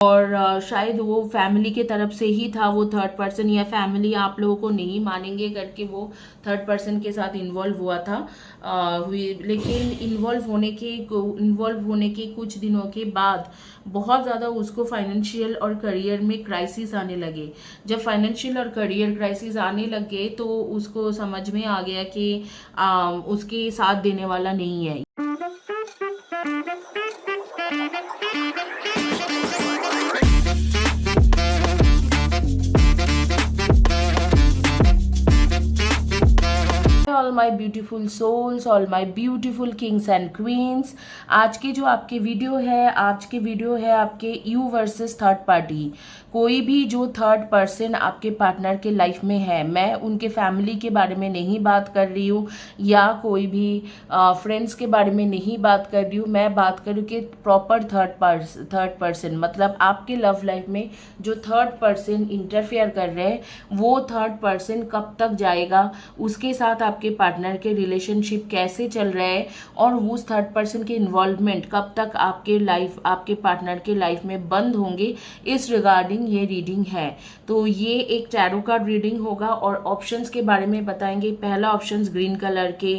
और शायद वो फैमिली के तरफ से ही था वो थर्ड पर्सन, या फैमिली आप लोगों को नहीं मानेंगे करके वो थर्ड पर्सन के साथ इन्वॉल्व हुआ था। लेकिन इन्वॉल्व होने के कुछ दिनों के बाद बहुत ज़्यादा उसको फाइनेंशियल और करियर में क्राइसिस आने लगे। जब फाइनेंशियल और करियर क्राइसिस आने लगे तो उसको समझ में आ गया कि उसके साथ देने वाला नहीं है। All my beautiful souls, all my beautiful kings and queens, आज के जो आपके वीडियो है, आज के वीडियो है आपके यू वर्सेस थर्ड पार्टी। कोई भी जो थर्ड पर्सन आपके पार्टनर के लाइफ में है, मैं उनके फैमिली के बारे में नहीं बात कर रही हूँ या कोई भी फ्रेंड्स के बारे में नहीं बात कर रही हूँ। मैं बात कर रही हूँ कि प्रॉपर थर्ड पर्सन, मतलब आपके लव लाइफ में जो थर्ड पर्सन इंटरफेयर कर रहे हैं वो थर्ड पर्सन कब तक जाएगा, उसके साथ आपके पार्टनर के रिलेशनशिप कैसे चल रहा है और उस थर्ड पर्सन के इन्वॉल्वमेंट कब तक आपके पार्टनर के लाइफ में बंद होंगे, इस रिगार्डिंग ये रीडिंग है। तो ये एक टैरो कार्ड रीडिंग होगा और ऑप्शंस के बारे में बताएंगे। पहला ऑप्शन ग्रीन कलर के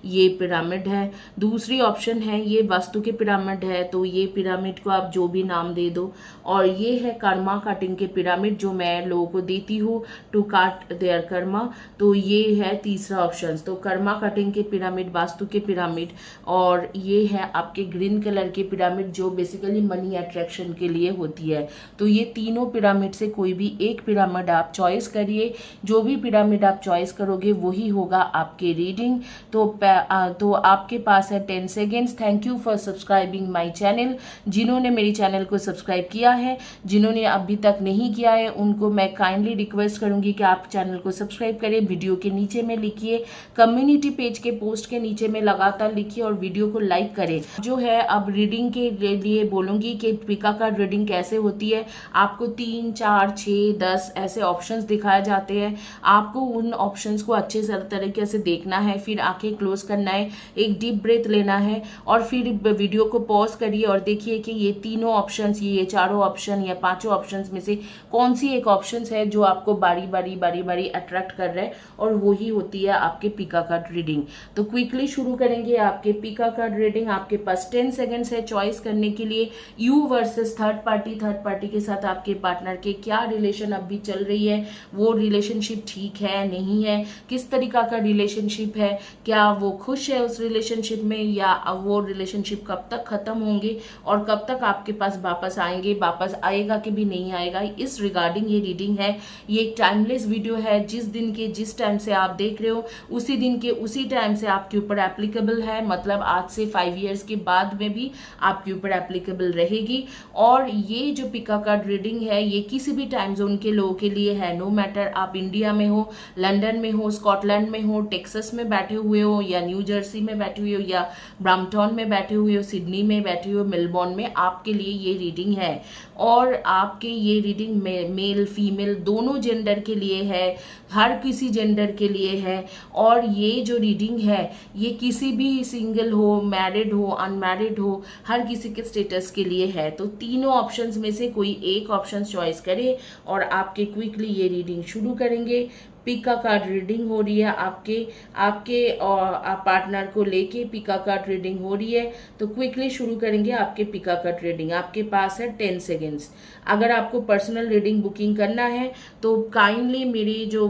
ये पिरामिड है, दूसरी ऑप्शन है ये वास्तु के पिरामिड है, तो ये पिरामिड को आप जो भी नाम दे दो, और ये है कर्मा कटिंग के पिरामिड जो मैं लोगों को देती हूँ टू काट देयर कर्मा। तो ये है तीसरा ऑप्शन, तो कर्मा कटिंग के पिरामिड, वास्तु के पिरामिड, और ये है आपके ग्रीन कलर के पिरामिड जो बेसिकली मनी अट्रैक्शन के लिए होती है। तो ये तीनों पिरामिड से कोई भी एक पिरामिड आप चॉइस करिए, जो भी पिरामिड आप चॉइस करोगे वही होगा आपके रीडिंग। तो आपके पास है 10 seconds. Thank you for subscribing my channel. जिन्होंने मेरी चैनल को सब्सक्राइब किया है, जिन्होंने अभी तक नहीं किया है, उनको मैं काइंडली रिक्वेस्ट करूंगी कि आप चैनल को सब्सक्राइब करें। वीडियो के नीचे में लिखिए, कम्युनिटी पेज के पोस्ट के नीचे में लगातार लिखिए और वीडियो को लाइक करें। जो है अब रीडिंग के लिए बोलूंगी कि पिका कार्ड रीडिंग कैसे होती है। आपको 3, 4, 6, 10 ऐसे ऑप्शंस दिखाए जाते हैं। आपको उन ऑप्शंस को अच्छे तरीके से देखना है, फिर आंखें क्लोज करना है, एक डीप ब्रेथ लेना है और फिर वीडियो को पॉज करिए और देखिए कि ये तीनों ऑप्शंस, ये चारों ऑप्शन या पांचों ऑप्शंस में से कौन सी एक ऑप्शंस है जो आपको बारी बारी अट्रैक्ट कर रहा है, और वही होती है आपके पिका कार्ड रीडिंग। तो क्विकली शुरू करेंगे आपके पिका कार्ड रीडिंग। आपके पास 10 सेकेंड्स है चॉइस करने के लिए। यू वर्सेस थर्ड पार्टी के साथ आपके पार्टनर के क्या रिलेशन अभी चल रही है, वो रिलेशनशिप ठीक है नहीं है, किस तरीका का रिलेशनशिप है, क्या वो खुश है उस रिलेशनशिप में, या वो रिलेशनशिप कब तक खत्म होंगे और कब तक आपके पास वापस आएंगे, वापस आएगा कि भी नहीं आएगा, इस रिगार्डिंग ये रीडिंग है। ये एक टाइमलेस वीडियो है, जिस दिन के जिस टाइम से आप देख रहे हो उसी दिन के उसी टाइम से आपके ऊपर एप्लीकेबल है, मतलब आज से 5 इयर्स के बाद में भी आपके ऊपर एप्लीकेबल रहेगी। और ये जो पिका कार्ड रीडिंग है ये किसी भी टाइम जोन के लोगों के लिए है, नो मैटर आप इंडिया में हो, लंदन में हो, स्कॉटलैंड में हो, टेक्सास में बैठे हुए हो, या न्यू जर्सी में बैठे हुए हो, या ब्रैम्पटन में बैठे हुए हो, सिडनी में बैठे हुए हो, मेलबोर्न में, आपके लिए ये रीडिंग है। और आपके ये रीडिंग मेल फीमेल दोनों जेंडर के लिए है, हर किसी जेंडर के लिए है। और ये जो रीडिंग है ये किसी भी सिंगल हो, मैरिड हो, अनमैरिड हो, हर किसी के स्टेटस के लिए है। तो तीनों ऑप्शंस में से कोई एक ऑप्शन चॉइस करें और आपके क्विकली ये रीडिंग शुरू करेंगे। पिका कार्ड रीडिंग हो रही है आपके आपके पार्टनर को लेके पिका कार्ड रीडिंग हो रही है। तो क्विकली शुरू करेंगे आपके पिका कार्ड रीडिंग। आपके पास है 10 सेकेंड्स। अगर आपको पर्सनल रीडिंग बुकिंग करना है तो काइंडली मेरी जो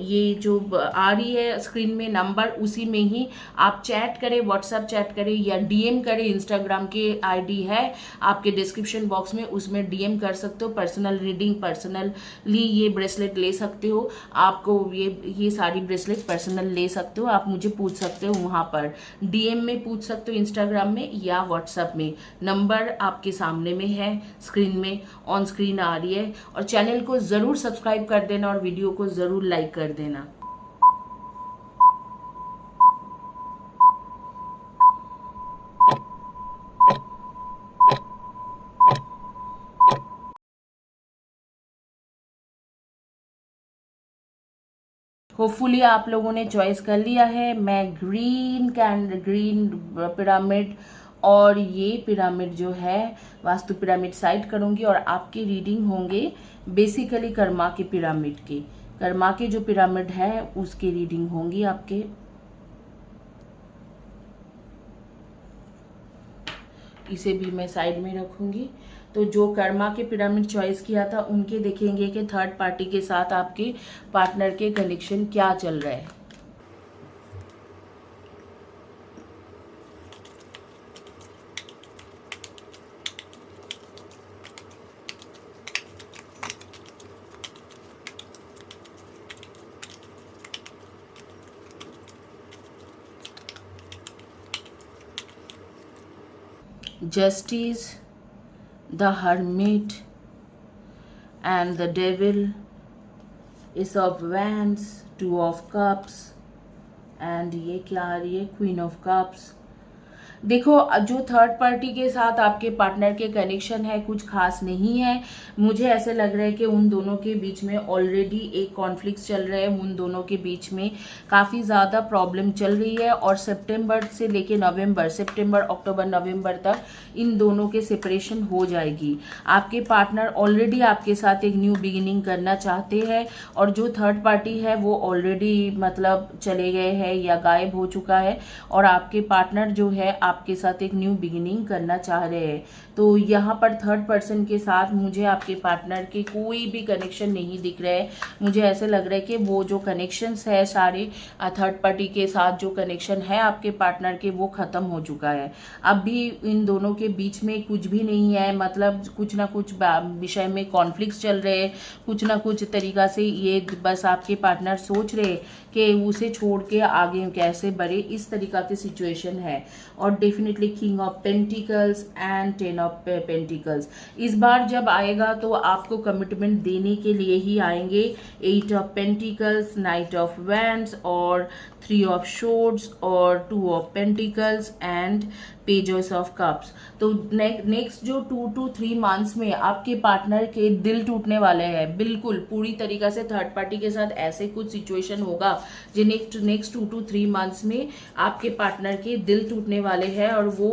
ये जो आ रही है स्क्रीन में नंबर, उसी में ही आप चैट करें, व्हाट्सएप चैट करें या डीएम करें। इंस्टाग्राम के आईडी है आपके डिस्क्रिप्शन बॉक्स में, उसमें डीएम कर सकते हो। पर्सनल रीडिंग, पर्सनली ये ब्रेसलेट ले सकते हो। आपको ये सारी ब्रेसलेट पर्सनल ले सकते हो, आप मुझे पूछ सकते हो वहाँ पर, डीएम में पूछ सकते हो, इंस्टाग्राम में या व्हाट्सएप में। नंबर आपके सामने में है, स्क्रीन में ऑन स्क्रीन आ रही है। और चैनल को ज़रूर सब्सक्राइब कर देना और वीडियो को ज़रूर लाइक कर देना। होपफुली आप लोगों ने चॉइस कर लिया है। मैं ग्रीन पिरामिड और ये पिरामिड जो है वास्तु पिरामिड साइड करूँगी और आपकी रीडिंग होंगे बेसिकली कर्मा के पिरामिड के, कर्मा के जो पिरामिड है उसकी रीडिंग होंगी आपके। इसे भी मैं साइड में रखूंगी। तो जो कर्मा के पिरामिड चॉइस किया था उनके देखेंगे कि थर्ड पार्टी के साथ आपके पार्टनर के कनेक्शन क्या चल रहा है। Justice, the Hermit, and the Devil, Ace of Wands, Two of Cups, and ये क्या आ रही है, Queen of Cups। देखो जो थर्ड पार्टी के साथ आपके पार्टनर के कनेक्शन है कुछ खास नहीं है। मुझे ऐसे लग रहा है कि उन दोनों के बीच में ऑलरेडी एक कॉन्फ्लिक्ट चल रहा है, उन दोनों के बीच में काफ़ी ज़्यादा प्रॉब्लम चल रही है और सितंबर से लेके नवंबर, सितंबर अक्टूबर नवंबर तक इन दोनों के सेपरेशन हो जाएगी। आपके पार्टनर ऑलरेडी आपके साथ एक न्यू बिगिनिंग करना चाहते हैं और जो थर्ड पार्टी है वो ऑलरेडी मतलब चले गए हैं या गायब हो चुका है और आपके पार्टनर जो है आपके साथ एक न्यू बिगिनिंग करना चाह रहे हैं। तो यहाँ पर थर्ड पर्सन के साथ मुझे आपके पार्टनर के कोई भी कनेक्शन नहीं दिख रहे हैं। मुझे ऐसे लग रहा है कि वो जो कनेक्शंस है सारे थर्ड पार्टी के साथ जो कनेक्शन है आपके पार्टनर के वो ख़त्म हो चुका है। अब भी इन दोनों के बीच में कुछ भी नहीं है, मतलब कुछ ना कुछ विषय में कॉन्फ्लिक्ट्स चल रहे हैं, कुछ ना कुछ तरीका से ये बस आपके पार्टनर सोच रहे कि उसे छोड़ के आगे कैसे बढ़े, इस तरीका की सिचुएशन है। और definitely king of pentacles and 10 of pentacles इस बार जब आएगा तो आपको कमिटमेंट देने के लिए ही आएंगे। 8 of pentacles, night of wands और 3 ऑफ शोर्ड्स और 2 of pentacles and pages of cups. तो नेक्स्ट जो 2 to 3 मंथ्स में आपके पार्टनर के दिल टूटने वाले हैं, बिल्कुल पूरी तरीका से थर्ड पार्टी के साथ ऐसे कुछ सिचुएशन होगा जो नेक्स्ट 2 to 3 मंथ्स में आपके पार्टनर के दिल टूटने वाले हैं और वो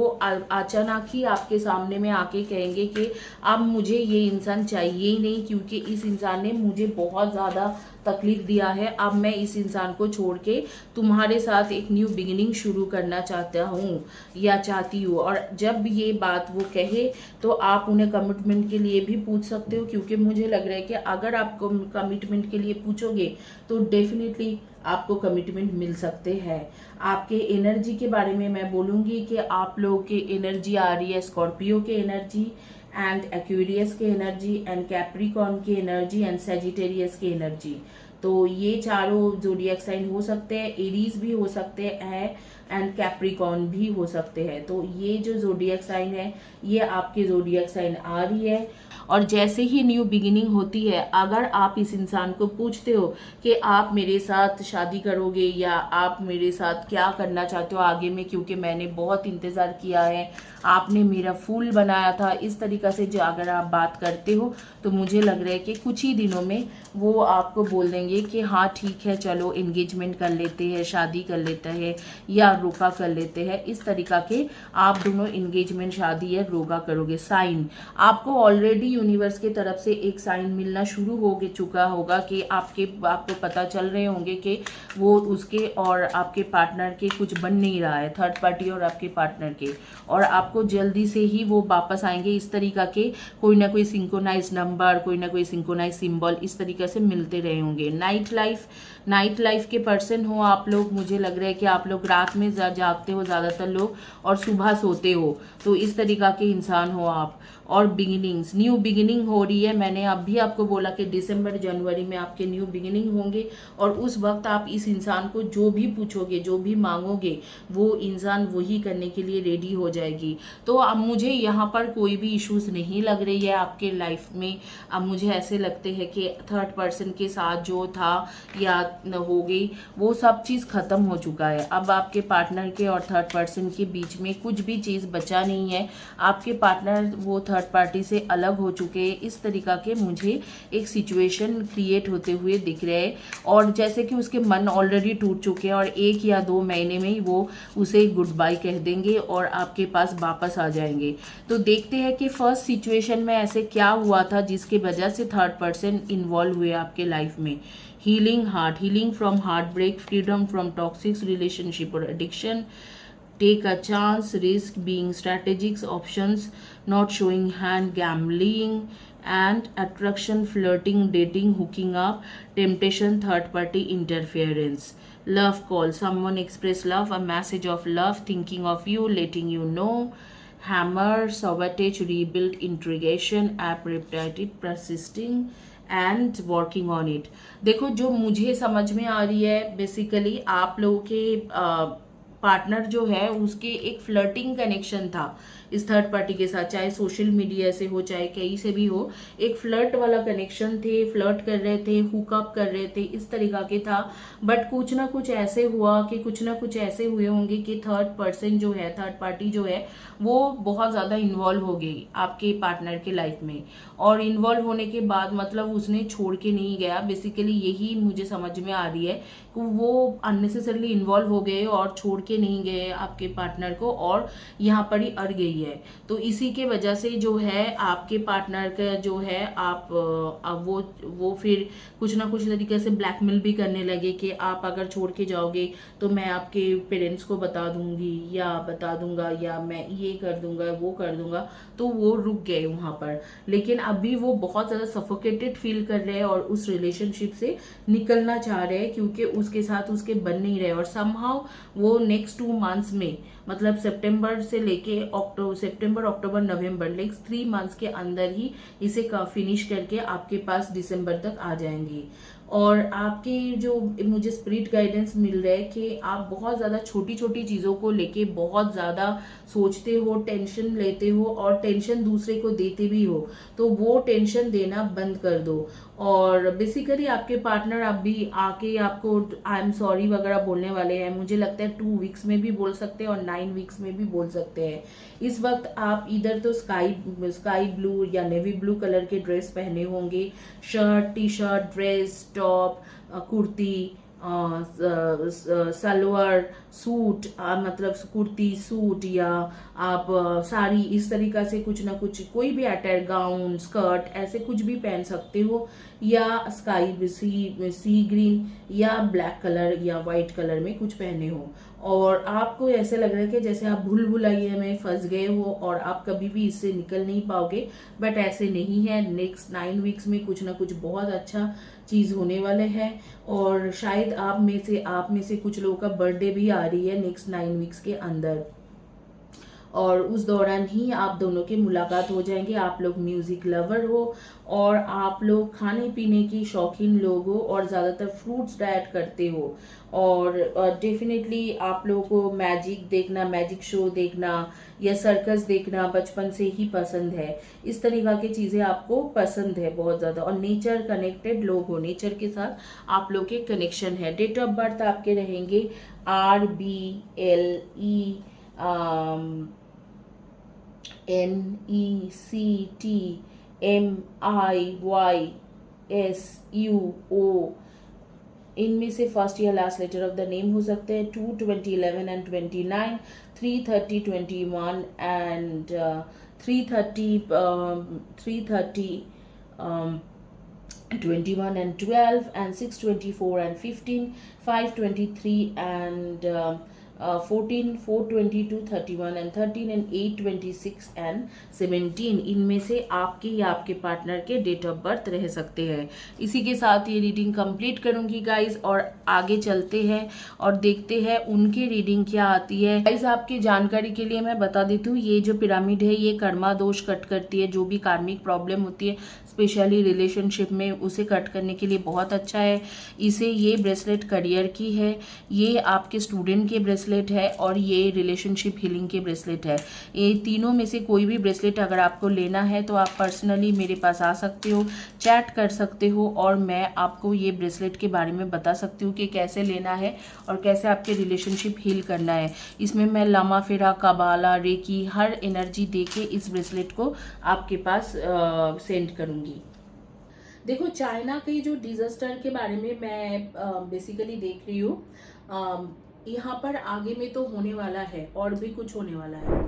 अचानक ही आपके सामने में आके कहेंगे कि अब मुझे ये इंसान चाहिए ही नहीं, क्योंकि इस इंसान ने मुझे बहुत ज़्यादा तकलीफ दिया है। अब मैं इस इंसान को छोड़ के तुम्हारे साथ एक न्यू बिगिनिंग शुरू करना चाहता हूँ या चाहती हूँ। और जब ये बात वो कहे तो आप उन्हें कमिटमेंट के लिए भी पूछ सकते हो, क्योंकि मुझे लग रहा है कि अगर आप कमिटमेंट के लिए पूछोगे तो डेफिनेटली आपको कमिटमेंट मिल सकते हैं। आपके एनर्जी के बारे में मैं बोलूँगी कि आप लोगों की एनर्जी आ रही है स्कॉर्पियो के एनर्जी एंड एक्वेरियस के एनर्जी एंड कैप्रिकॉर्न की एनर्जी एंड सेजिटेरियस की एनर्जी। तो ये चारों जोडियक साइन हो सकते हैं, एरीज भी हो सकते हैं एंड कैप्रिकॉर्न भी हो सकते हैं। तो ये जो जोडियक साइन है ये आपके जोडियक साइन आ रही है। और जैसे ही न्यू बिगिनिंग होती है, अगर आप इस इंसान को पूछते हो कि आप मेरे साथ शादी करोगे या आप मेरे साथ क्या करना चाहते हो आगे में, क्योंकि मैंने बहुत इंतज़ार किया है, आपने मेरा फूल बनाया था, इस तरीक़ा से जो अगर आप बात करते हो तो मुझे लग रहा है कि कुछ ही दिनों में वो आपको बोल देंगे कि हाँ ठीक है चलो एंगेजमेंट कर लेते हैं, शादी कर लेते हैं या रोका कर लेते हैं। इस तरीका के आप दोनों एंगेजमेंट, शादी या रोका करोगे। साइन आपको ऑलरेडी यूनिवर्स की तरफ से एक साइन मिलना शुरू हो चुका होगा कि आपको पता चल रहे होंगे कि वो उसके और आपके पार्टनर के कुछ बन नहीं रहा है, थर्ड पार्टी और आपके पार्टनर के, और आपको जल्दी से ही वो वापस आएंगे। इस तरीका के कोई ना कोई सिंक्रोनाइज नंबर, कोई ना कोई सिंक्रोनाइज सिंबल इस तरीके से मिलते रहे होंगे। नाइट लाइफ के पर्सन हो आप लोग, मुझे लग रहा है कि आप लोग रात में जागते हो ज़्यादातर लोग और सुबह सोते हो, तो इस तरीका के इंसान हो आप। और बिगिनिंग्स, न्यू बिगिनिंग हो रही है। मैंने अभी आपको बोला कि दिसंबर जनवरी में आपके न्यू बिगिनिंग होंगे और उस वक्त आप इस इंसान को जो भी पूछोगे, जो भी मांगोगे, वो इंसान वही करने के लिए रेडी हो जाएगी। तो अब मुझे यहाँ पर कोई भी इश्यूज नहीं लग रही है आपके लाइफ में। अब मुझे ऐसे लगते हैं कि थर्ड पर्सन के साथ जो था या हो गई वो सब चीज़ ख़त्म हो चुका है। अब आपके पार्टनर के और थर्ड पर्सन के बीच में कुछ भी चीज़ बचा नहीं है। आपके पार्टनर वो थर्ड थर्ड पार्टी से अलग हो चुके हैं, इस तरीका के मुझे एक सिचुएशन क्रिएट होते हुए दिख रहे हैं। और जैसे कि उसके मन ऑलरेडी टूट चुके हैं और 1 या 2 महीने में ही वो उसे गुड बाय कह देंगे और आपके पास वापस आ जाएंगे। तो देखते हैं कि फर्स्ट सिचुएशन में ऐसे क्या हुआ था जिसकी वजह से थर्ड पर्सन इन्वॉल्व हुए आपके लाइफ में। Healing heart, healing from heart break, freedom from toxic relationship और addiction, take a chance, risk, being strategic, options, not showing hand, gambling, and attraction, flirting, dating, hooking up, temptation, third party interference. Love call, someone express love, a message of love, thinking of you, letting you know. Hammer, sabotage, rebuild, intrigation, app repetitive, persisting and working on it. देखो जो मुझे समझ में आ रही है, basically आप लोगों के पार्टनर जो है उसके एक फ्लर्टिंग कनेक्शन था इस थर्ड पार्टी के साथ, चाहे सोशल मीडिया से हो चाहे कहीं से भी हो, एक फ्लर्ट वाला कनेक्शन थे, फ्लर्ट कर रहे थे, हुकअप कर रहे थे, इस तरीका के था। बट कुछ ना कुछ ऐसे हुआ कि कुछ ना कुछ ऐसे हुए होंगे कि थर्ड पर्सन जो है, थर्ड पार्टी जो है वो बहुत ज़्यादा इन्वॉल्व हो गई आपके पार्टनर के लाइफ में। और इन्वॉल्व होने के बाद मतलब उसने छोड़ के नहीं गया, बेसिकली यही मुझे समझ में आ रही है कि वो अननेसेसरली इन्वॉल्व हो गए और छोड़ के नहीं गए आपके पार्टनर को और यहाँ पर ही अड़ गई है। तो इसी के वजह से जो है आपके पार्टनर का जो है आप वो फिर कुछ ना कुछ तरीके से ब्लैकमेल भी करने लगे कि आप अगर छोड़ के जाओगे तो मैं आपके पेरेंट्स को बता दूंगी या बता दूंगा या मैं ये कर दूंगा वो कर दूंगा। तो वो रुक गए वहां पर, लेकिन अभी वो बहुत ज़्यादा सफोकेटेड फील कर रहे हैं और उस रिलेशनशिप से निकलना चाह रहे हैं क्योंकि उसके साथ उसके बन नहीं रहे। और समहाउ वो नेक्स्ट 2 मंथ्स में, मतलब सितंबर से लेके सितंबर अक्टूबर नवंबर, नेक्स्ट 3 मंथ्स के अंदर ही इसे फिनिश करके आपके पास दिसंबर तक आ जाएंगी। और आपकी जो मुझे स्पिरिट गाइडेंस मिल रहा है कि आप बहुत ज़्यादा छोटी छोटी चीज़ों को लेके बहुत ज़्यादा सोचते हो, टेंशन लेते हो और टेंशन दूसरे को देते भी हो, तो वो टेंशन देना बंद कर दो। और बेसिकली आपके पार्टनर अभी आके आपको आई एम सॉरी वगैरह बोलने वाले हैं। मुझे लगता है 2 वीक्स में भी बोल सकते हैं और 9 वीक्स में भी बोल सकते हैं। इस वक्त आप इधर तो स्काई ब्लू या नेवी ब्लू कलर के ड्रेस पहने होंगे, shirt, T shirt, dress, top, kurti, salwar suit, मतलब कुर्ती सूट या आप साड़ी, इस तरीका से कुछ ना कुछ कोई भी अटायर, गाउन, स्कर्ट, ऐसे कुछ भी पहन सकते हो, या स्काई सी ग्रीन या ब्लैक कलर या वाइट कलर में कुछ पहने हो। और आपको ऐसे लग रहा है कि जैसे आप भूल भुलैया में फंस गए हो और आप कभी भी इससे निकल नहीं पाओगे, बट ऐसे नहीं है। नेक्स्ट 9 वीक्स में कुछ ना कुछ बहुत अच्छा चीज होने वाले हैं। और शायद आप में से कुछ लोगों का बर्थडे भी आ रही है नेक्स्ट 9 वीक्स के अंदर, और उस दौरान ही आप दोनों की मुलाकात हो जाएंगे। आप लोग म्यूजिक लवर हो और आप लोग खाने पीने की शौकीन लोग हो और ज़्यादातर फ्रूट्स डाइट करते हो, और डेफिनेटली आप लोगों को मैजिक देखना, मैजिक शो देखना या सर्कस देखना बचपन से ही पसंद है। इस तरीका की चीज़ें आपको पसंद है बहुत ज़्यादा, और नेचर कनेक्टेड लोग हो, नेचर के साथ आप लोग के कनेक्शन है। डेट ऑफ बर्थ आपके रहेंगे RBLE NECTMIYSUO, इनमें से फर्स्ट या last letter of the name हो सकते हैं 2, 20, 11 and 29, 3, 30, 21 and 330 21 and 12 and 6, 24 and 15, 5, 23 and 14, 4, 22, 31 and 13 and 8, 26 and 17, इनमें से आपके या आपके पार्टनर के डेट ऑफ बर्थ रह सकते हैं। इसी के साथ ये रीडिंग कंप्लीट करूंगी गाइज, और आगे चलते हैं और देखते हैं उनकी रीडिंग क्या आती है। गाइज आपकी जानकारी के लिए मैं बता देती हूँ, ये जो पिरामिड है ये कर्मा दोष कट करती है, जो भी कार्मिक प्रॉब्लम होती है स्पेशली रिलेशनशिप में, उसे कट करने के लिए बहुत अच्छा है। इसे ये ब्रेसलेट करियर की है, ये आपके स्टूडेंट के ब्रेसलेट ब्रेसलेट है और ये रिलेशनशिप हीलिंग के ब्रेसलेट है। ये तीनों में से कोई भी ब्रेसलेट अगर आपको लेना है तो आप पर्सनली मेरे पास आ सकते हो, चैट कर सकते हो और मैं आपको ये ब्रेसलेट के बारे में बता सकती हूँ कि कैसे लेना है और कैसे आपके रिलेशनशिप हील करना है। इसमें मैं लामा फेरा, कबाला, रेकी हर एनर्जी दे के इस ब्रेसलेट को आपके पास सेंड करूँगी। देखो, चाइना के जो डिजास्टर के बारे में मैं बेसिकली देख रही हूँ। यहाँ पर आगे में तो होने वाला है और भी कुछ होने वाला है,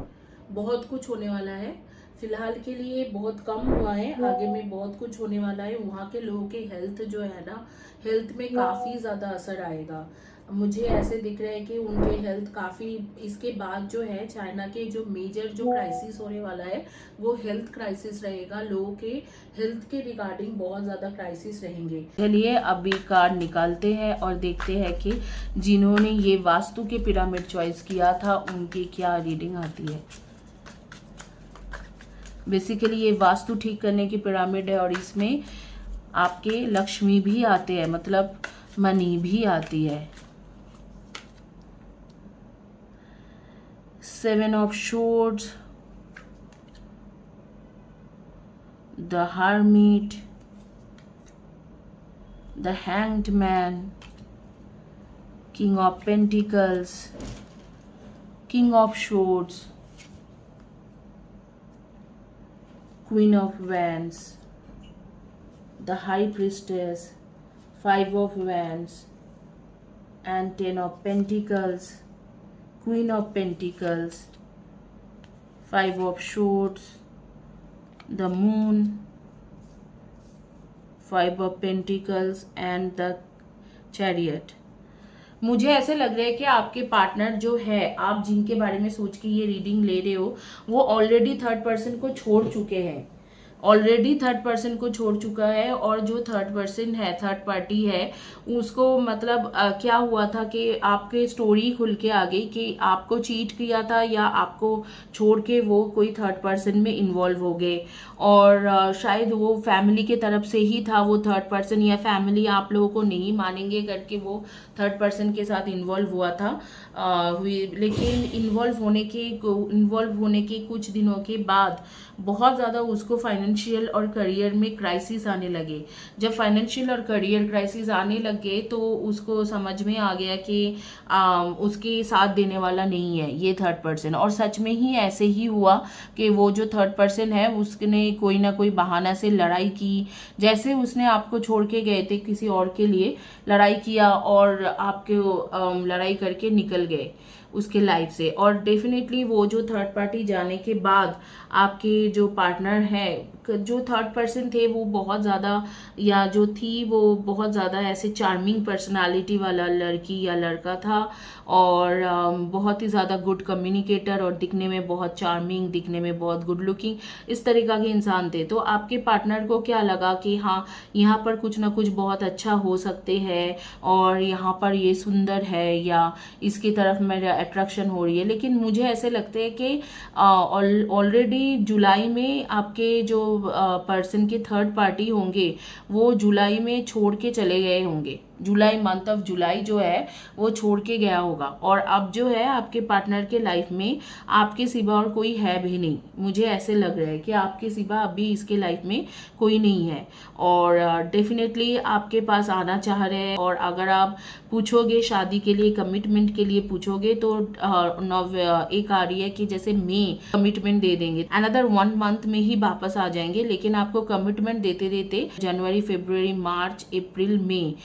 बहुत कुछ होने वाला है। फिलहाल के लिए बहुत कम हुआ है, आगे में बहुत कुछ होने वाला है। वहाँ के लोगों के हेल्थ जो है ना, हेल्थ में काफ़ी ज़्यादा असर आएगा। मुझे ऐसे दिख रहा है कि उनके हेल्थ काफ़ी, इसके बाद जो है चाइना के जो मेजर जो क्राइसिस होने वाला है वो हेल्थ क्राइसिस रहेगा। लोगों के हेल्थ के रिगार्डिंग बहुत ज़्यादा क्राइसिस रहेंगे। चलिए अभी कार्ड निकालते हैं और देखते हैं कि जिन्होंने ये वास्तु के पिरामिड चॉइस किया था उनकी क्या रीडिंग आती है। बेसिकली ये वास्तु ठीक करने की पिरामिड है और इसमें आपके लक्ष्मी भी आते हैं, मतलब मनी भी आती है। 7 of Swords, the Hermit, the Hanged Man, King of Pentacles, King of Swords, Queen of Wands, the High Priestess, 5 of Wands, and 10 of Pentacles, Queen of Pentacles, 5 of Swords, the Moon, 5 of Pentacles and the Chariot। मुझे ऐसे लग रहा है कि आपके partner जो है, आप जिनके बारे में सोच के ये रीडिंग ले रहे हो, वो ऑलरेडी थर्ड पर्सन को छोड़ चुके हैं, ऑलरेडी थर्ड पर्सन को छोड़ चुका है। और जो थर्ड पर्सन है, थर्ड पार्टी है, उसको मतलब क्या हुआ था कि आपके स्टोरी खुल के आ गई कि आपको चीट किया था या आपको छोड़ के वो कोई थर्ड पर्सन में इन्वॉल्व हो गए। और शायद वो फैमिली के तरफ से ही था वो थर्ड पर्सन, या फैमिली आप लोगों को नहीं मानेंगे करके वो थर्ड पर्सन के साथ इन्वॉल्व हुआ था। लेकिन इन्वॉल्व होने के कुछ दिनों के बाद बहुत ज़्यादा उसको फाइनेंशियल और करियर में क्राइसिस आने लगे। जब फाइनेंशियल और करियर क्राइसिस आने लगे तो उसको समझ में आ गया कि उसके साथ देने वाला नहीं है ये थर्ड पर्सन। और सच में ही ऐसे ही हुआ कि वो जो थर्ड पर्सन है उसने कोई ना कोई बहाना से लड़ाई की। जैसे उसने आपको छोड़ के गए थे किसी और के लिए, लड़ाई किया और आपके लड़ाई करके निकल गए उसके लाइफ से। और डेफिनेटली वो जो थर्ड पार्टी जाने के बाद आपके जो पार्टनर है, जो थर्ड पर्सन थे वो बहुत ज़्यादा, या जो थी वो बहुत ज़्यादा ऐसे चार्मिंग पर्सनालिटी वाला लड़की या लड़का था और बहुत ही ज़्यादा गुड कम्युनिकेटर और दिखने में बहुत चार्मिंग, दिखने में बहुत गुड लुकिंग, इस तरीका के इंसान थे। तो आपके पार्टनर को क्या लगा कि हाँ, यहाँ पर कुछ ना कुछ बहुत अच्छा हो सकते हैं और यहाँ पर ये सुंदर है या इसकी तरफ मेरा अट्रैक्शन हो रही है। लेकिन मुझे ऐसे लगता है कि ऑलरेडी जुलाई में आपके जो पर्सन के थर्ड पार्टी होंगे वो जुलाई में छोड़ के चले गए होंगे। जुलाई, मंथ ऑफ जुलाई जो है वो छोड़ के गया होगा। और अब जो है आपके पार्टनर के लाइफ में आपके सिवा और कोई है भी नहीं। मुझे ऐसे लग रहा है कि आपके सिवा अभी इसके लाइफ में कोई नहीं है और डेफिनेटली आपके पास आना चाह रहे हैं। और अगर आप पूछोगे शादी के लिए, कमिटमेंट के लिए पूछोगे तो एक आ रही है कि जैसे मई कमिटमेंट दे देंगे, अनदर 1 मंथ में ही वापस आ जाएंगे। लेकिन आपको कमिटमेंट देते देते जनवरी, फरवरी, मार्च, अप्रैल, मई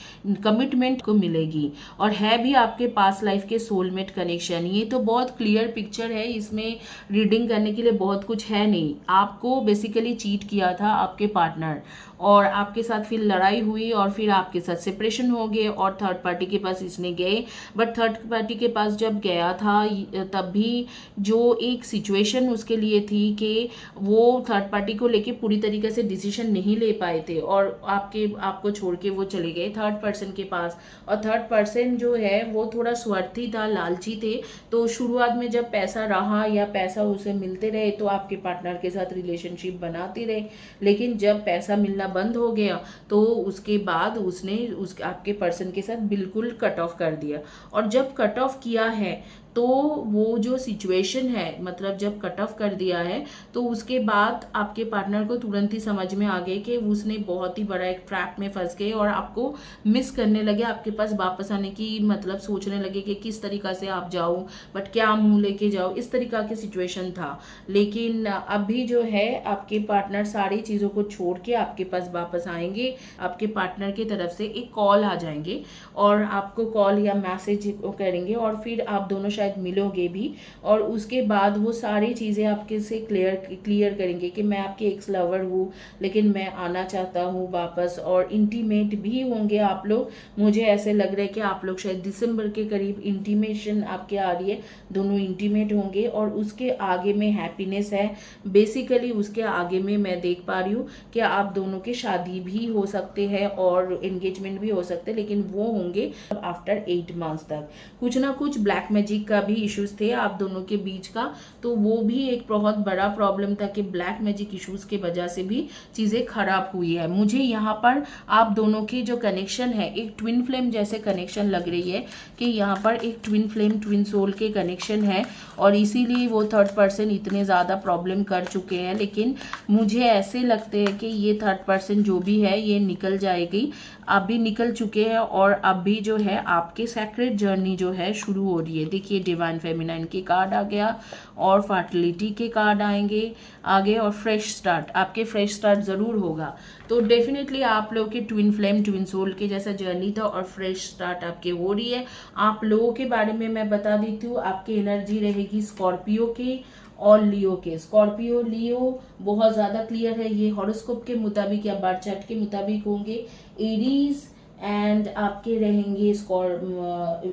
कमिटमेंट को मिलेगी। और है भी आपके पास लाइफ के सोलमेट कनेक्शन। ये तो बहुत क्लियर पिक्चर है, इसमें रीडिंग करने के लिए बहुत कुछ है नहीं। आपको बेसिकली चीट किया था आपके पार्टनर और आपके साथ फिर लड़ाई हुई और फिर आपके साथ सेपरेशन हो गए और थर्ड पार्टी के पास इसने गए। बट थर्ड पार्टी के पास जब गया था तब भी जो एक सिचुएशन उसके लिए थी कि वो थर्ड पार्टी को लेके पूरी तरीके से डिसीजन नहीं ले पाए थे और आपको छोड़ के वो चले गए थर्ड पर्सन के पास। और थर्ड पर्सन जो है वो थोड़ा स्वार्थी था, लालची थे। तो शुरुआत में जब पैसा रहा या पैसा उसे मिलते रहे तो आपके पार्टनर के साथ रिलेशनशिप बनाते रहे। लेकिन जब पैसा मिलना बंद हो गया तो उसके बाद उसने आपके पर्सन के साथ बिल्कुल कट ऑफ कर दिया। और जब कट ऑफ किया है तो वो जो सिचुएशन है, मतलब जब कट ऑफ कर दिया है तो उसके बाद आपके पार्टनर को तुरंत ही समझ में आ गए कि उसने बहुत ही बड़ा एक ट्रैप में फंस गए और आपको मिस करने लगे, आपके पास वापस आने की मतलब सोचने लगे कि किस तरीका से आप जाऊं, बट क्या मुंह लेके जाओ, इस तरीका की सिचुएशन था। लेकिन अभी जो है आपके पार्टनर सारी चीज़ों को छोड़ के आपके पास वापस आएंगे, आपके पार्टनर की तरफ से एक कॉल आ जाएंगे और आपको कॉल या मैसेज करेंगे और फिर आप दोनों शायद मिलोगे भी, और उसके बाद वो सारी चीज़ें आपके से क्लियर करेंगे कि मैं आपके एक्स लवर हूँ लेकिन मैं आना चाहता हूँ वापस, और इंटीमेट भी होंगे आप लोग। मुझे ऐसे लग रहा है कि आप लोग शायद दिसंबर के करीब इंटीमेशन आपके आ रही है, दोनों इंटीमेट होंगे और उसके आगे में हैप्पीनेस है। बेसिकली उसके आगे में मैं देख पा रही हूँ कि आप दोनों की शादी भी हो सकते हैं और एंगेजमेंट भी हो सकते हैं, लेकिन वो होंगे आफ्टर 8 मंथ्स तक। कुछ ना कुछ ब्लैक मैजिक का भी इश्यूज थे आप दोनों के बीच का, तो वो भी एक बहुत बड़ा प्रॉब्लम था कि ब्लैक मैजिक इश्यूज के वजह से भी चीजें खराब हुई है। मुझे यहाँ पर आप दोनों के जो कनेक्शन है एक ट्विन फ्लेम जैसे कनेक्शन लग रही है कि यहाँ पर एक ट्विन फ्लेम ट्विन सोल के कनेक्शन है और इसीलिए वो थर्ड पर्सन इतने ज़्यादा प्रॉब्लम कर चुके हैं। लेकिन मुझे ऐसे लगते हैं कि ये थर्ड पर्सन जो भी है ये निकल जाएगी, अभी निकल चुके हैं और अभी जो है आपके सेक्रेट जर्नी जो है शुरू हो रही है। देखिए डिवाइन फेमिनाइन के कार्ड आ गया और फर्टिलिटी के कार्ड आएंगे आगे, और फ्रेश स्टार्ट, आपके फ्रेश स्टार्ट ज़रूर होगा। तो डेफिनेटली आप लोग के ट्विन फ्लेम ट्विन सोल के जैसा जर्नी था और फ्रेश स्टार्ट आपके हो रही है। आप लोगों के बारे में मैं बता देती हूँ, आपकी एनर्जी रहेगी स्कॉर्पियो की और लियो के। स्कॉर्पियो लियो बहुत ज़्यादा क्लियर है, ये हॉरोस्कोप के मुताबिक या बार्थ चार्ट के मुताबिक होंगे। एरीज एंड आपके रहेंगे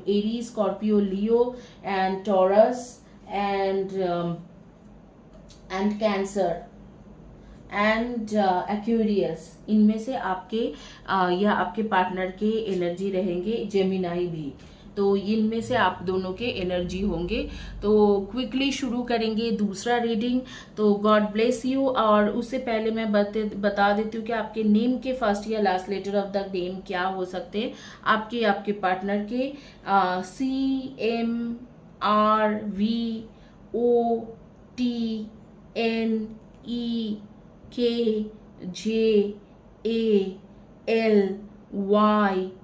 Aries, Scorpio, Leo and taurus and cancer and Aquarius. इनमें से आपके या आपके पार्टनर के एनर्जी रहेंगे। जेमिनाई भी, तो इनमें से आप दोनों के एनर्जी होंगे। तो क्विकली शुरू करेंगे दूसरा रीडिंग। तो गॉड ब्लेस यू। और उससे पहले मैं बता देती हूँ कि आपके नेम के फर्स्ट या last letter of the name क्या हो सकते हैं आपके पार्टनर के। CMRVOTNEKJALYP,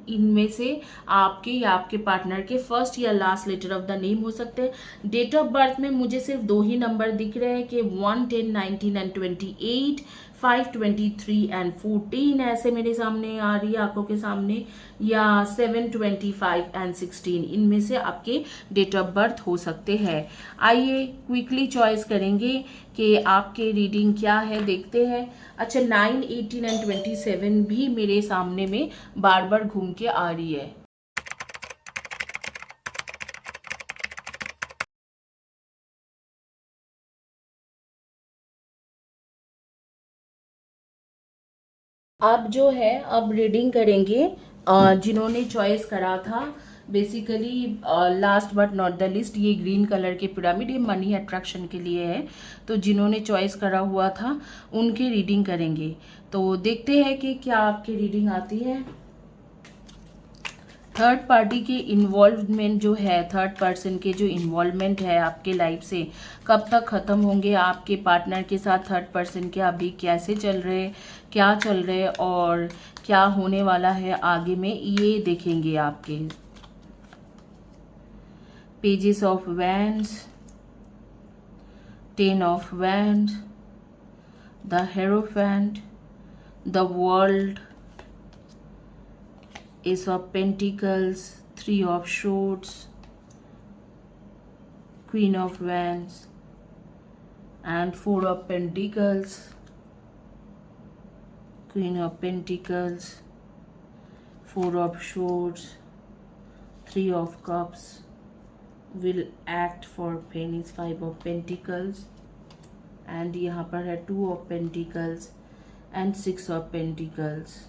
इनमें से आपके या आपके पार्टनर के फर्स्ट या last letter of the name हो सकते हैं। डेट ऑफ बर्थ में मुझे सिर्फ 2 ही नंबर दिख रहे हैं कि 1, 10, 19 एंड 28, 5, 23 एंड 14 ऐसे मेरे सामने आ रही है आंखों के सामने, या 7, 25 एंड 16, इनमें से आपके डेट ऑफ बर्थ हो सकते हैं। आइए क्विकली चॉइस करेंगे कि आपके रीडिंग क्या है, देखते हैं। अच्छा, 9, 18 एंड 27 भी मेरे सामने में बार बार घूम के आ रही है। अब जो है अब रीडिंग करेंगे जिन्होंने चॉइस करा था। Basically last but not the list, ये ग्रीन कलर के पिरामिड, ये मनी अट्रैक्शन के लिए है। तो जिन्होंने चॉइस करा हुआ था उनकी रीडिंग करेंगे। तो देखते हैं कि क्या आपकी रीडिंग आती है। थर्ड पार्टी के इन्वॉल्वमेंट जो है, थर्ड पर्सन के जो इन्वॉल्वमेंट है आपके लाइफ से कब तक ख़त्म होंगे, आपके पार्टनर के साथ थर्ड पर्सन के अभी कैसे चल रहे, क्या चल रहे और क्या होने वाला है आगे में, ये देखेंगे आपके। Pages of wands, 10 of wands, the hierophant, the world, Ace of Pentacles, 3 of Swords, Queen of Wands and 4 of Pentacles, Queen of Pentacles, 4 of Swords, 3 of Cups, will act for pennies, 5 of Pentacles and यहाँ पर है 2 of Pentacles and 6 of Pentacles।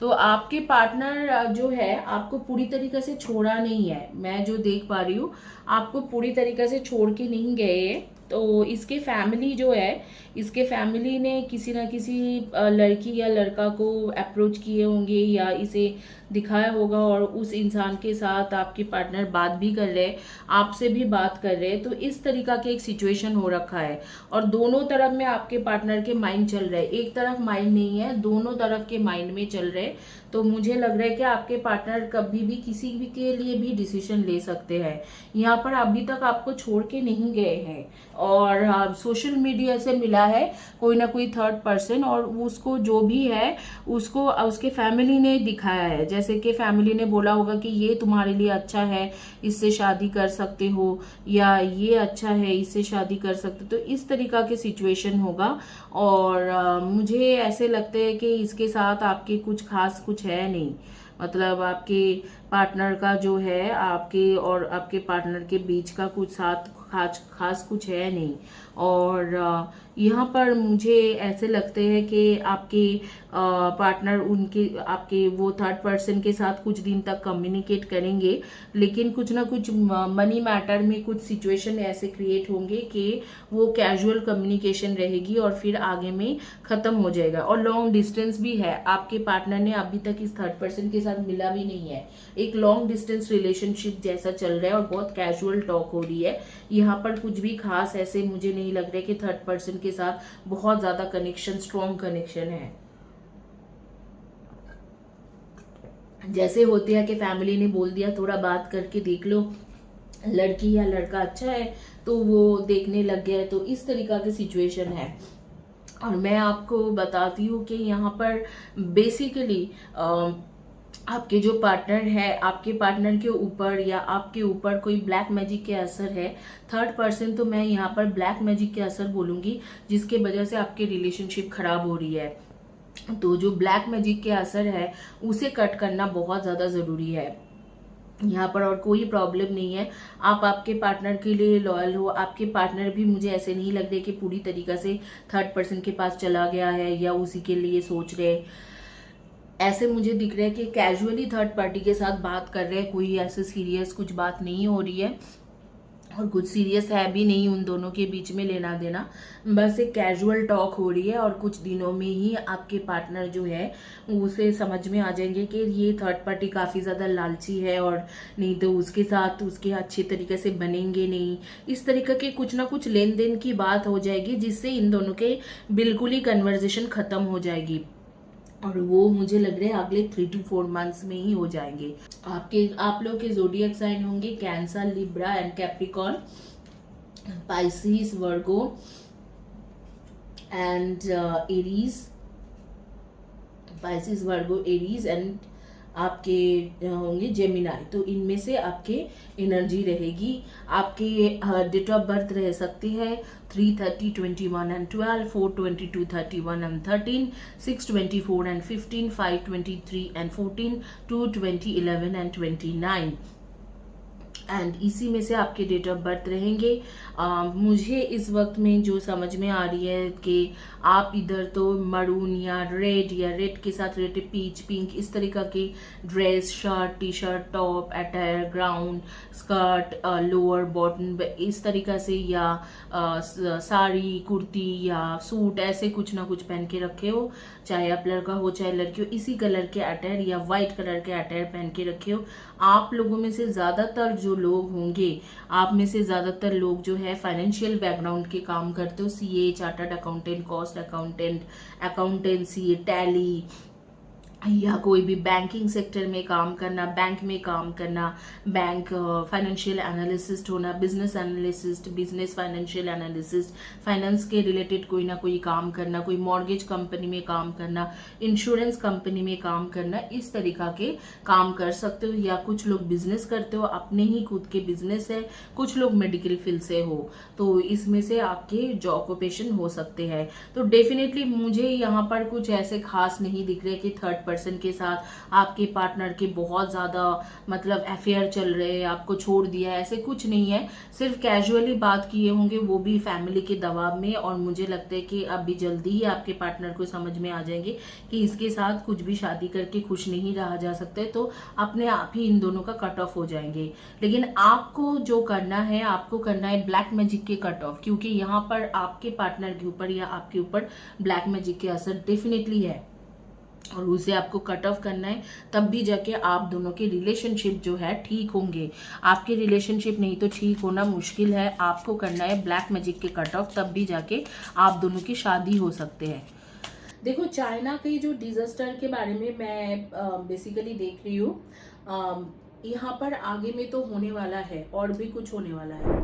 तो आपके partner जो है आपको पूरी तरीके से छोड़ा नहीं है, मैं जो देख पा रही हूँ आपको पूरी तरीके से छोड़ के नहीं गए। तो इसके फैमिली जो है, इसके फैमिली ने किसी ना किसी लड़की या लड़का को अप्रोच किए होंगे या इसे दिखाया होगा, और उस इंसान के साथ आपके पार्टनर बात भी कर रहे हैं, आपसे भी बात कर रहे हैं। तो इस तरीका के एक सिचुएशन हो रखा है, और दोनों तरफ में आपके पार्टनर के माइंड चल रहे हैं, एक तरफ माइंड नहीं है, दोनों तरफ के माइंड में चल रहे हैं। तो मुझे लग रहा है कि आपके पार्टनर कभी भी किसी भी के लिए भी डिसीजन ले सकते हैं। यहाँ पर अभी तक आपको छोड़ के नहीं गए हैं, और सोशल मीडिया से मिला है कोई ना कोई थर्ड पर्सन, और उसको जो भी है उसको उसके फैमिली ने दिखाया है। जैसे कि फैमिली ने बोला होगा कि ये तुम्हारे लिए अच्छा है, इससे शादी कर सकते हो, या ये अच्छा है, इससे शादी कर सकते हो। तो इस तरीका के सिचुएशन होगा, और मुझे ऐसे लगते हैं कि इसके साथ आपके कुछ खास कुछ है नहीं। मतलब आपके पार्टनर का जो है, आपके और आपके पार्टनर के बीच का कुछ साथ खास कुछ है नहीं। और यहाँ पर मुझे ऐसे लगते हैं कि आपके पार्टनर उनके आपके वो थर्ड पर्सन के साथ कुछ दिन तक कम्युनिकेट करेंगे, लेकिन कुछ ना कुछ मनी मैटर में कुछ सिचुएशन ऐसे क्रिएट होंगे कि वो कैजुअल कम्युनिकेशन रहेगी और फिर आगे में खत्म हो जाएगा। और लॉन्ग डिस्टेंस भी है, आपके पार्टनर ने अभी तक इस थर्ड पर्सन के साथ मिला भी नहीं है, एक लॉन्ग डिस्टेंस रिलेशनशिप जैसा चल रहा है और बहुत कैजुअल टॉक हो रही है। यहाँ पर कुछ भी खास ऐसे मुझे नहीं लग रहा है कि थर्ड पर्सन के साथ बहुत ज्यादा कनेक्शन, स्ट्रॉन्ग कनेक्शन है। जैसे होते हैं कि फैमिली ने बोल दिया थोड़ा बात करके देख लो, लड़की या लड़का अच्छा है तो वो देखने लग गया है। तो इस तरीका की सिचुएशन है। और मैं आपको बताती हूँ कि यहाँ पर बेसिकली आपके जो पार्टनर है, आपके पार्टनर के ऊपर या आपके ऊपर कोई ब्लैक मैजिक के असर है। थर्ड पर्सन तो मैं यहाँ पर ब्लैक मैजिक के असर बोलूंगी, जिसके वजह से आपकी रिलेशनशिप खराब हो रही है। तो जो ब्लैक मैजिक के असर है उसे कट करना बहुत ज़्यादा ज़रूरी है। यहाँ पर और कोई प्रॉब्लम नहीं है, आप आपके पार्टनर के लिए लॉयल हो। आपके पार्टनर भी मुझे ऐसे नहीं लग रहे कि पूरी तरीका से थर्ड पर्सन के पास चला गया है या उसी के लिए सोच रहे। ऐसे मुझे दिख रहा है कि कैजुअली थर्ड पार्टी के साथ बात कर रहे हैं, कोई ऐसे सीरियस कुछ बात नहीं हो रही है और कुछ सीरियस है भी नहीं उन दोनों के बीच में लेना देना, बस एक कैजुअल टॉक हो रही है। और कुछ दिनों में ही आपके पार्टनर जो है उसे समझ में आ जाएंगे कि ये थर्ड पार्टी काफ़ी ज़्यादा लालची है और नहीं तो उसके साथ उसके अच्छे तरीके से बनेंगे नहीं। इस तरीके के कुछ ना कुछ लेन देन की बात हो जाएगी, जिससे इन दोनों के बिल्कुल ही कन्वर्जेशन खत्म हो जाएगी। और वो मुझे लग रहा है अगले 3 to 4 मंथ्स में ही हो जाएंगे। आप लोग के ज़ोडिएक साइन होंगे cancer, Libra and Capricorn, Pisces, Virgo and Aries. Pisces, Virgo, Aries and आपके होंगे जेमिनाई। तो इनमें से आपके एनर्जी रहेगी। आपके डेट ऑफ बर्थ रह सकती है 3:30, 21 and 12, 4:22, 31 and 13, 6:24 and 15, 5:23 and 14, 2:20, 11 and 29 and इसी में से आपके डेट ऑफ बर्थ रहेंगे। मुझे इस वक्त में जो समझ में आ रही है कि आप इधर तो मरून या रेड के साथ रेड, पीच, पिंक, इस तरीका के dress, shirt, T shirt, top, attire, ground, skirt, lower, bottom, इस तरीका से, या साड़ी, कुर्ती या सूट, ऐसे कुछ ना कुछ पहन के रखे हो। चाहे आप लड़का हो चाहे लड़की हो, इसी कलर के अटायर या वाइट कलर के अटायर पहन के रखे हो। आप लोगों में से ज्यादातर जो लोग होंगे, आप में से ज्यादातर लोग जो है फाइनेंशियल बैकग्राउंड के काम करते हो, CA, chartered accountant, cost accountant, accountancy, tally, या कोई भी बैंकिंग सेक्टर में काम करना, बैंक में काम करना, बैंक फाइनेंशियल एनालिसिस्ट होना, business analyst, business financial analyst, finance के रिलेटेड कोई ना कोई काम करना, कोई मॉर्गेज कंपनी में काम करना, इंश्योरेंस कंपनी में काम करना, इस तरीका के काम कर सकते हो। या कुछ लोग बिजनेस करते हो, अपने ही खुद के बिजनेस है, कुछ लोग मेडिकल फील्ड से हो, तो इसमें से आपके जो ऑक्यूपेशन हो सकते हैं। तो डेफिनेटली मुझे यहाँ पर कुछ ऐसे खास नहीं दिख रहे कि थर्ड पर्सन के साथ आपके पार्टनर के बहुत ज़्यादा मतलब अफेयर चल रहे हैं, आपको छोड़ दिया है, ऐसे कुछ नहीं है। सिर्फ कैजुअली बात किए होंगे, वो भी फैमिली के दबाव में। और मुझे लगता है कि अभी जल्दी ही आपके पार्टनर को समझ में आ जाएंगे कि इसके साथ कुछ भी शादी करके खुश नहीं रहा जा सकता, तो अपने आप ही इन दोनों का कट ऑफ हो जाएंगे। लेकिन आपको जो करना है, आपको करना है ब्लैक मैजिक के कट ऑफ, क्योंकि यहाँ पर आपके पार्टनर के ऊपर या आपके ऊपर ब्लैक मैजिक के असर डेफिनेटली है और उसे आपको कट ऑफ करना है। तब भी जाके आप दोनों के रिलेशनशिप जो है ठीक होंगे। आपके रिलेशनशिप नहीं तो ठीक होना मुश्किल है। आपको करना है ब्लैक मैजिक के कट ऑफ, तब भी जाके आप दोनों की शादी हो सकते हैं। देखो, चाइना के जो डिजास्टर के बारे में मैं बेसिकली देख रही हूँ, यहाँ पर आगे में तो होने वाला है और भी कुछ होने वाला है,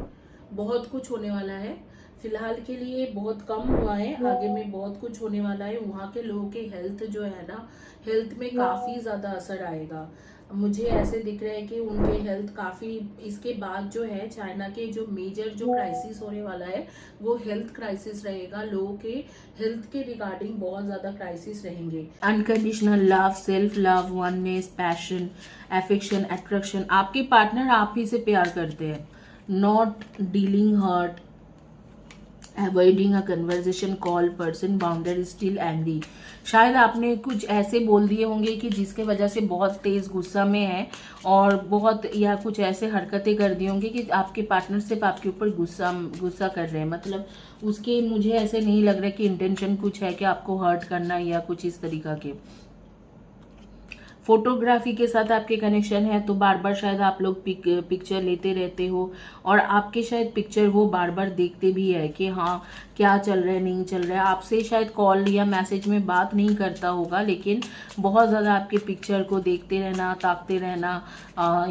बहुत कुछ होने वाला है। फिलहाल के लिए बहुत कम हुआ है, आगे में बहुत कुछ होने वाला है। वहाँ के लोगों के हेल्थ जो है ना, हेल्थ में काफ़ी ज़्यादा असर आएगा। मुझे ऐसे दिख रहा है कि उनके हेल्थ काफ़ी, इसके बाद जो है चाइना के जो मेजर जो क्राइसिस होने वाला है वो हेल्थ क्राइसिस रहेगा। लोगों के हेल्थ के रिगार्डिंग बहुत ज़्यादा क्राइसिस रहेंगे। Unconditional love, self love, oneness, passion, affection, attraction. आपके पार्टनर आप ही से प्यार करते हैं। Not dealing hurt, avoiding a conversation call, person bounder still angry. शायद आपने कुछ ऐसे बोल दिए होंगे कि जिसके वजह से बहुत तेज गुस्सा में है और बहुत, या कुछ ऐसे हरकतें कर दी होंगी कि आपके पार्टनर सिर्फ आपके ऊपर गुस्सा कर रहे हैं। मतलब उसके, मुझे ऐसे नहीं लग रहा कि इंटेंशन कुछ है कि आपको हर्ट करना या कुछ इस तरीका के। फोटोग्राफी के साथ आपके कनेक्शन है, तो बार बार शायद आप लोग पिक्चर लेते रहते हो और आपके शायद पिक्चर वो बार बार देखते भी है कि हाँ क्या चल रहा है, नहीं चल रहा है। आपसे शायद कॉल या मैसेज में बात नहीं करता होगा, लेकिन बहुत ज़्यादा आपके पिक्चर को देखते रहना, ताकते रहना,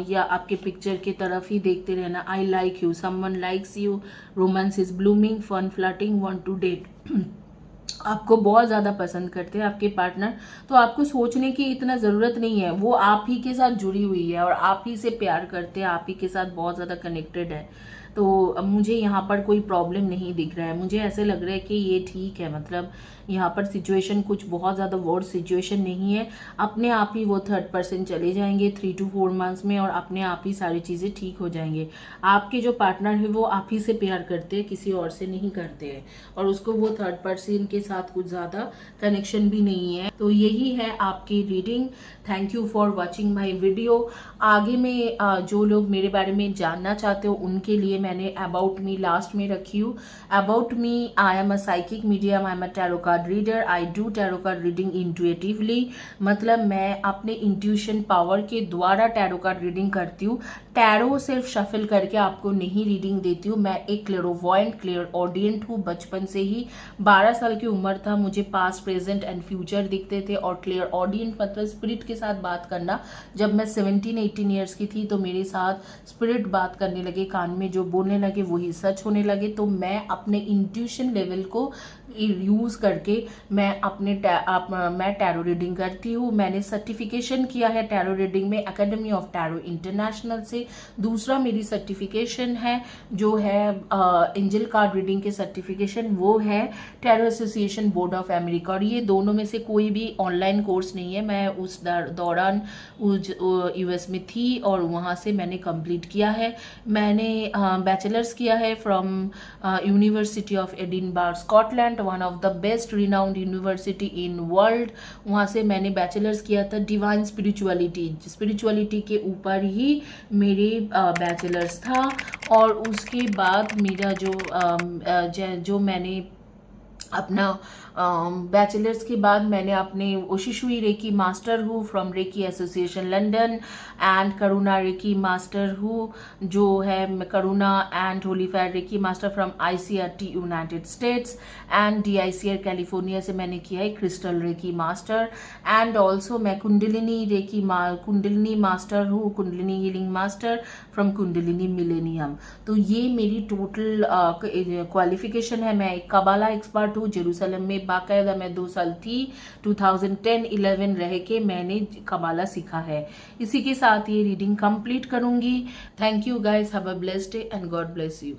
या आपके पिक्चर की तरफ ही देखते रहना। I like you, someone likes you, romance is blooming, fun flirting, want to date. आपको बहुत ज़्यादा पसंद करते हैं आपके पार्टनर, तो आपको सोचने की इतना ज़रूरत नहीं है। वो आप ही के साथ जुड़ी हुई है और आप ही से प्यार करते हैं, आप ही के साथ बहुत ज़्यादा कनेक्टेड है। तो मुझे यहाँ पर कोई प्रॉब्लम नहीं दिख रहा है। मुझे ऐसे लग रहा है कि ये ठीक है। मतलब यहाँ पर सिचुएशन कुछ बहुत ज़्यादा वर्ड सिचुएशन नहीं है। अपने आप ही वो थर्ड पर्सन चले जाएंगे 3 to 4 मंथ्स में और अपने आप ही सारी चीज़ें ठीक हो जाएंगे। आपके जो पार्टनर है वो आप ही से प्यार करते हैं, किसी और से नहीं करते हैं, और उसको वो थर्ड पर्सन के साथ कुछ ज़्यादा कनेक्शन भी नहीं है। तो यही है आपकी reading. Thank you for watching my video. आगे में जो लोग मेरे बारे में जानना चाहते हो उनके लिए मैंने अबाउट मी लास्ट में रखी हूँ। About me, I am a psychic medium, I am a tarot card reader, I do tarot card reading intuitively. मतलब मैं अपने इंट्यूशन पावर के द्वारा टैरो कार्ड रीडिंग करती हूँ। टैरो सिर्फ शफल करके आपको नहीं रीडिंग देती हूँ। मैं एक क्लेरोवॉयंट, क्लियर ऑडियंट हूँ। बचपन से ही 12 साल की उम्र था, मुझे पास्ट, प्रेजेंट एंड फ्यूचर दिखते थे। और क्लियर ऑडियंट मतलब स्पिरिट के साथ बात करना। जब मैं 17-18 ईयर्स की थी तो मेरे साथ स्पिरिट बात करने लगे, कान में जो बोलने लगे वही सच होने लगे। तो मैं अपने इंट्यूशन लेवल को यूज करके मैं टैरो रीडिंग करती हूँ। मैंने सर्टिफिकेशन किया है टैरो रीडिंग में एकेडमी ऑफ टैरो इंटरनेशनल से। दूसरा मेरी सर्टिफिकेशन है जो है एंजल कार्ड रीडिंग के सर्टिफिकेशन, वो है tarot association board of America. और ये दोनों में से कोई भी ऑनलाइन कोर्स नहीं है। मैं उस दौरान यूएस में थी और वहाँ से मैंने कंप्लीट किया है। मैंने बैचलर्स किया है from university of Edinburgh Scotland, one of the best renowned university in world. वहाँ से मैंने बैचलर्स किया था डिवाइन स्पिरिचुअलिटी के ऊपर ही मेरे बैचलर्स था। और उसके बाद मेरा जो मैंने अपना बैचलर्स के बाद मैंने अपने ओशिशुई रेकी मास्टर हूँ from reiki association London, and Karuna reiki master हूँ जो है Karuna and holy fire reiki master from ICRT United States, and DICR California से मैंने किया है crystal reiki master. And also मैं कुंडलिनी मास्टर हूँ, Kundalini healing master from Kundalini millennium. तो ये मेरी टोटल क्वालिफिकेशन है। मैं एक कबाला एक्सपर्ट हूँ। जेरूसलम में बाकायदा मैं 2 साल थी, 2010-11 रह के मैंने कबाला सीखा है। इसी के साथ ये रीडिंग कंप्लीट करूंगी। Thank you guys, have a blessed day and God bless you.